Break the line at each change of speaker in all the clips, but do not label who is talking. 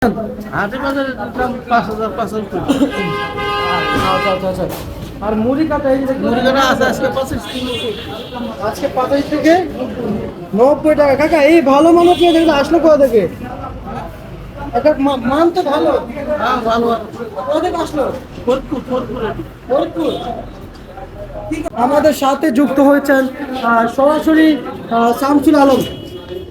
হাটে বাজারে দাম 5,000
আচ্ছা আচ্ছা আচ্ছা। আর মুড়ি কাটা এই যে দেখুন,
মুড়ি কাটা আছে আজকে 25 কিলো।
আজকে 25 থেকে 90 টাকা। কাকা এই ভালো মানের পেঁয়াজ এগুলো আসলো কোথা থেকে? এটা মান তো ভালো।
হ্যাঁ ভালো।
কোথা থেকে আসলো?
ফরপুর।
ফরিদপুর। আমাদের সাথে যুক্ত হয়েছেন সরাসরি শামসুল আলম।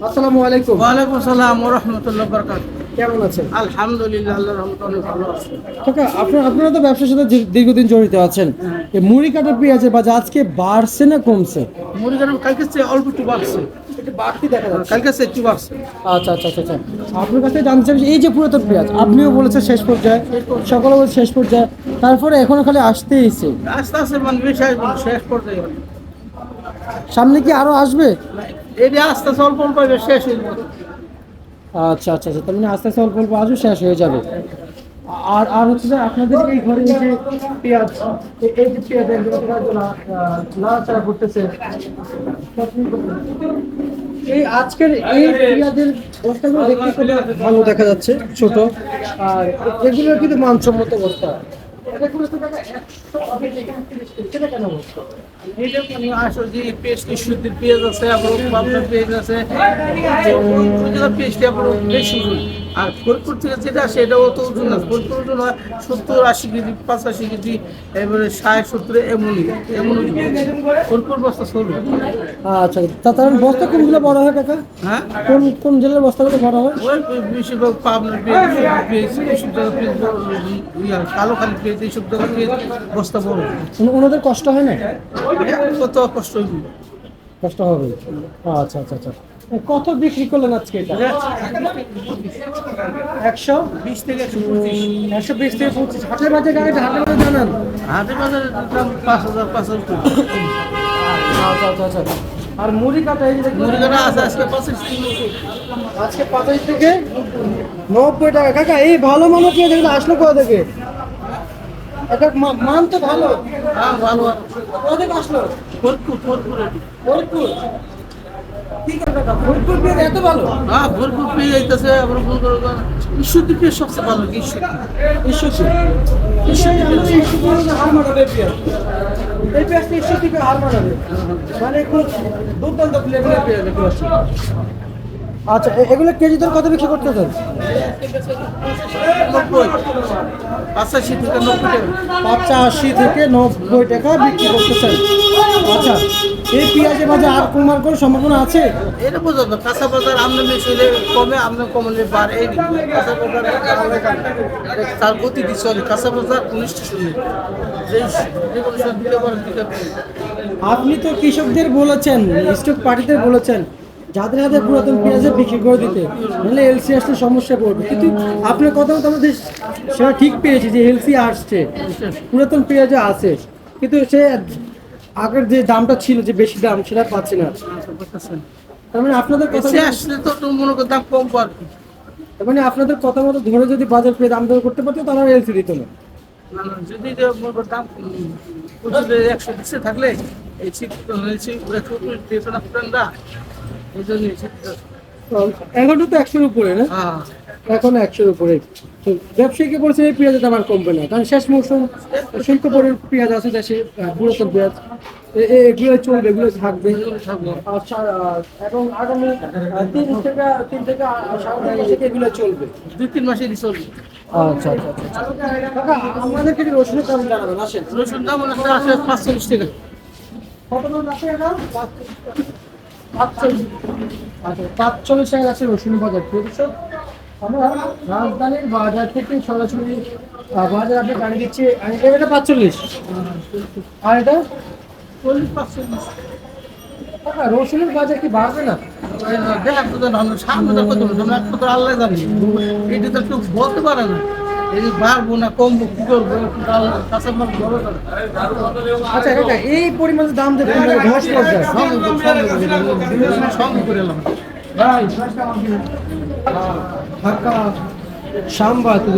আসসালামু আলাইকুম।
ওয়ালাইকুম আসসালাম ওয়া রাহমাতুল্লাহি ওয়া বারাকাতুহু।
কেমন আছেন?
আলহামদুলিল্লাহ, আল্লাহর রহমতে অনেক ভালো আছি।
কাকা আপনারা তো ব্যবসার সাথে দীর্ঘদিন জড়িত আছেন। এই মুড়ি কাটা পেঁয়াজের বাজার আজকে বাড়ছে না কমছে?
মুড়ি কাটা কালকে চেয়ে অল্প একটু বাড়ছে।
একটু বাড়তি দেখা যাচ্ছে।
কালকে চেয়ে একটু বাড়ছে।
আচ্ছা আচ্ছা আচ্ছা আচ্ছা। আপনার কাছে জানতে চাইছি এই যে পুরাতন পেঁয়াজ আপনিও বলেছেন শেষ পর্যায়ে, সকলে বলছে শেষ পর্যায়ে, তারপরে এখনো খালি আসতেইছে।
আস্তে আস্তে মানে বেশি আসবে না, শেষ পর্যায়ে।
সামনে কি আরো আসবে?
এই যে আস্তে আস্তে অল্প অল্প আসবে, শেষ হয়ে যাবে।
আচ্ছা আচ্ছা আচ্ছা, তার মানে আস্তে আস্তে অল্প অল্প আসবে, শেষ হয়ে যাবে। আর হচ্ছে যে আপনাদের এই ঘরে এই যে পেঁয়াজ, এই যে পেঁয়াজের নাড়াচাড়া করতেছে, এই আজকের এই পেঁয়াজের বস্তাগুলো দেখতে খুবই ভালো দেখা যাচ্ছে, ছোট। আর এগুলো কিন্তু মানসম্মত বস্তা। এগুলো তো টাকা 100 সেটা কেন বস্তা?
এই যে মানে আসলে যে পেস্ট শুদ্ধির পেঁয়াজ আছে, আবার আপনার পেঁয়াজ আছে, পেস্ট আবার বেশি ওজন। আর ফরিদপুর থেকে যেটা আসে এটাও তো ওজন না। ফরিদপুর ওজন হয় 70-80 কেজি, 85 কেজি, এবারে 60-70 এমনই এমন ওজন। ফরিদপুর বস্তা চলবে।
আচ্ছা, তার বস্তা কোনগুলো বড় হয় কাকা?
হ্যাঁ,
কোন কোন জেলার বস্তাগুলো বড় হয়?
ওই বেশিরভাগ পাবনার পেঁয়াজ, এইসব জায়গার পেঁয়াজ বড়, কালো খালি পেঁয়াজ, এইসব জায়গার পেঁয়াজ বস্তা বড়।
ওনাদের কষ্ট হয় না?
কত কষ্ট হইব।
কষ্ট হবে। আচ্ছা আচ্ছা আচ্ছা। কত বিক্রি করলেন আজকে এটা?
120 থেকে 125।
120 থেকে 25। হাটের বাজার গাড়িটা হাটের বাজার জানান।
হাটে বাজারে দাম 5,000
আচ্ছা আচ্ছা আচ্ছা। আর মুড়ি কাটা এই যে দেখুন,
মুড়ি কাটা আছে আজকে 25 কিলো।
আজকে 25 থেকে 90 টাকা। কাকা এই ভালো মানের পেঁয়াজ এগুলো আসলো কোথা থেকে? এটা মান তো ভালো।
হ্যাঁ ভালো।
কোথা থেকে আসলো?
ফরিদপুর।
ফরিদপুর। কি করে কাকা ফরিদপুর পেঁয়াজ এত ভালো?
হ্যাঁ ফরিদপুর পেয়ে যাইতেছে। আবার ঈশ্বরদী পেয়ে সবচেয়ে ভালো।
ঈশ্বরদী হার মানাবে পেঁয়াজ। এই পেঁয়াজটা ঈশ্বরদীকে হার মানাবে, মানে খুব দুর্দান্ত ফ্লেভারের পেঁয়াজ দেখতে পাচ্ছি। আচ্ছা, এগুলো কেজি দর কত বিক্রি করতেছেন?
85 থেকে 90 টাকা।
85 থেকে 90 টাকা বিক্রি করতেছেন। আচ্ছা, এই পেঁয়াজের বাজার আর কমার কোনো সম্ভাবনা আছে?
এটা বোঝা যায়, কাঁচা বাজার আমদানি বেশি হলে কমে, আমদানি কমলে বাড়ে। এই কাঁচা বাজার তার গতি চলে। কাঁচা বাজার 19টা শুনে যে কোনো সময় দিতে পারেন, দিতে পারেন।
আপনি তো কৃষকদের বলেছেন, স্টক পার্টিদের বলেছেন যাদের হাতে পুরাতন পেঁয়াজে বিক্রি করে দিতে, নাহলে এলসি আসলে সমস্যা পড়বে। কিন্তু আপনার কথা মতো আমাদের সেটা ঠিক পেয়েছি যে এলসি আসছে, পুরাতন পেঁয়াজে আছে, কিন্তু সে আগের যে দামটা ছিল, যে বেশি দাম, সেটা পাচ্ছে না। তার মানে আপনাদের কথা
আসলে তো মনে করেন দাম কম পারবে।
তার মানে আপনাদের কথা মতো ধরে যদি বাজার পেয়ে দাম দর করতে পারতো, তারা এলসি দিত না।
যদি মনে করেন দাম 120 থাকলে এই শিক্ষিত হয়েছে 120 দিত না ফ্রেন্ডরা, এই জন্য
এখনো তো 100-এর উপরে না?
হ্যাঁ।
এখন 100-এর উপরে। তো ব্যবসায়ীকে বলছে এই পেঁয়াজের দাম আর কমবে না, কারণ শেষ মৌসুম শুল্ক পরের পেঁয়াজ আছে দেশে, পুরাতন পেঁয়াজ, এগুলো চলবে, এগুলো থাকবে। আচ্ছা, এবং আগামী 3 থেকে 3.5 মাস থেকে এগুলো চলবে,
2-3 মাসেরই চলবে।
আচ্ছা আচ্ছা আচ্ছা। কাকা, আমাদেরকে যে রসুনের দাম জানাবেন, আসেন।
রসুন দাম আছে 45 টাকা।
কত দাম আছে এটা? 45। আচ্ছা, 45 টাকা আছে রসুন বাজার। প্রতিশত আমরা রাজধানীর বাজার থেকে সরাসরি বাজার আপনি গাড়ি দিচ্ছি। এটা 45, আর এটা
45।
কাকা রসুনের বাজার কি বাড়বে না?
দেখ তো জানো, সামনে তো কত জানো, এক কথা আল্লাহ জানে। এটা তো কেউ বলতে পারে না। এই যে বাড়বো না কমবো কি করবো, কাঁচা মাল বড় করে।
আচ্ছা কাকা, এই পরিমাণে দাম যে ধস পড়ছে,
সঙ্গে করে এলাম।
ভাই ঢাকা সাম্বা তো